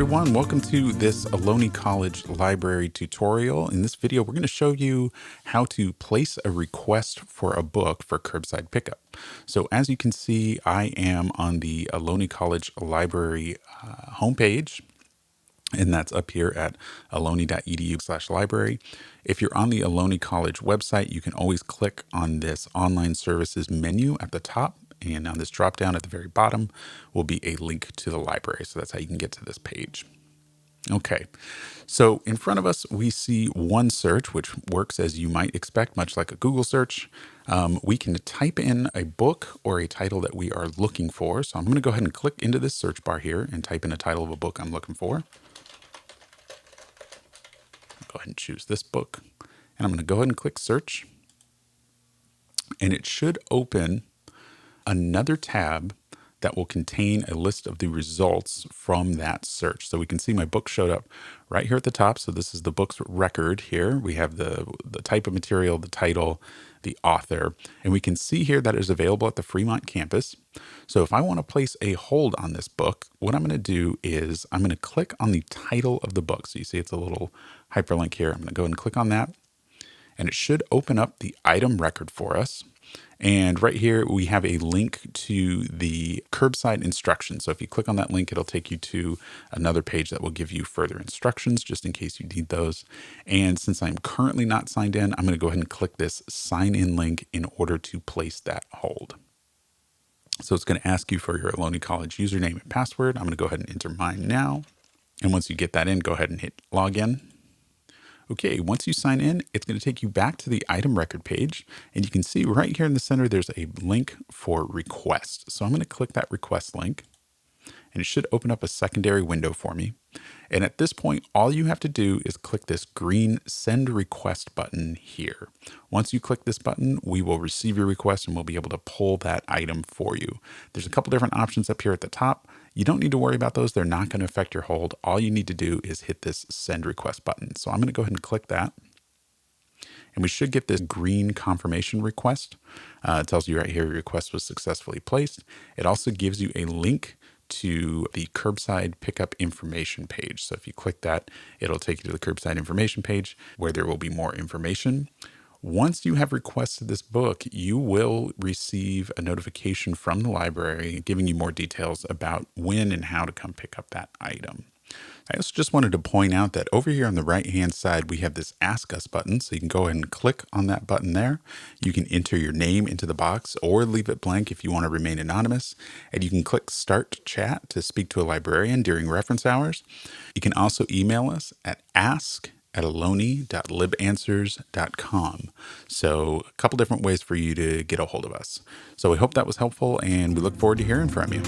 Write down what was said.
everyone, welcome to this Ohlone College Library tutorial. In this video, we're going to show you how to place a request for a book for curbside pickup. So as you can see, I am on the Ohlone College Library homepage, and that's up here at ohlone.edu/library. If you're on the Ohlone College website, you can always click on this online services menu at the top. And on this drop down at the very bottom will be a link to the library. So that's how you can get to this page. Okay, so in front of us, we see OneSearch, which works as you might expect, much like a Google search. We can type in a book or a title that we are looking for. So I'm going to go ahead and click into this search bar here and type in a title of a book I'm looking for. Go ahead and choose this book. And I'm going to go ahead and click search. And it should open another tab that will contain a list of the results from that search. So we can see my book showed up right here at the top. So this is the book's record here. We have the type of material, the title, the author, and we can see here that it is available at the Fremont campus. So if I want to place a hold on this book, what I'm going to do is I'm going to click on the title of the book. So you see it's a little hyperlink here. I'm going to go and click on that, and it should open up the item record for us. And right here, we have a link to the curbside instructions. So if you click on that link, it'll take you to another page that will give you further instructions, just in case you need those. And since I'm currently not signed in, I'm going to go ahead and click this sign in link in order to place that hold. So it's going to ask you for your Ohlone College username and password. I'm going to go ahead and enter mine now. And once you get that in, go ahead and hit login. Okay, once you sign in, it's going to take you back to the item record page, and you can see right here in the center, there's a link for request. So I'm going to click that request link, and it should open up a secondary window for me. And at this point, all you have to do is click this green send request button here. Once you click this button, we will receive your request and we'll be able to pull that item for you. There's a couple different options up here at the top. You don't need to worry about those. They're not going to affect your hold. All you need to do is hit this send request button. So I'm going to go ahead and click that. And we should get this green confirmation request. It tells you right here, your request was successfully placed. It also gives you a link to the curbside pickup information page. So if you click that, it'll take you to the curbside information page where there will be more information. Once you have requested this book, you will receive a notification from the library giving you more details about when and how to come pick up that item. I also just wanted to point out that over here on the right-hand side, we have this Ask Us button. So you can go ahead and click on that button there. You can enter your name into the box or leave it blank if you want to remain anonymous. And you can click Start Chat to speak to a librarian during reference hours. You can also email us at ask@ohlone.libanswers.com. So a couple different ways for you to get a hold of us. So we hope that was helpful, and we look forward to hearing from you.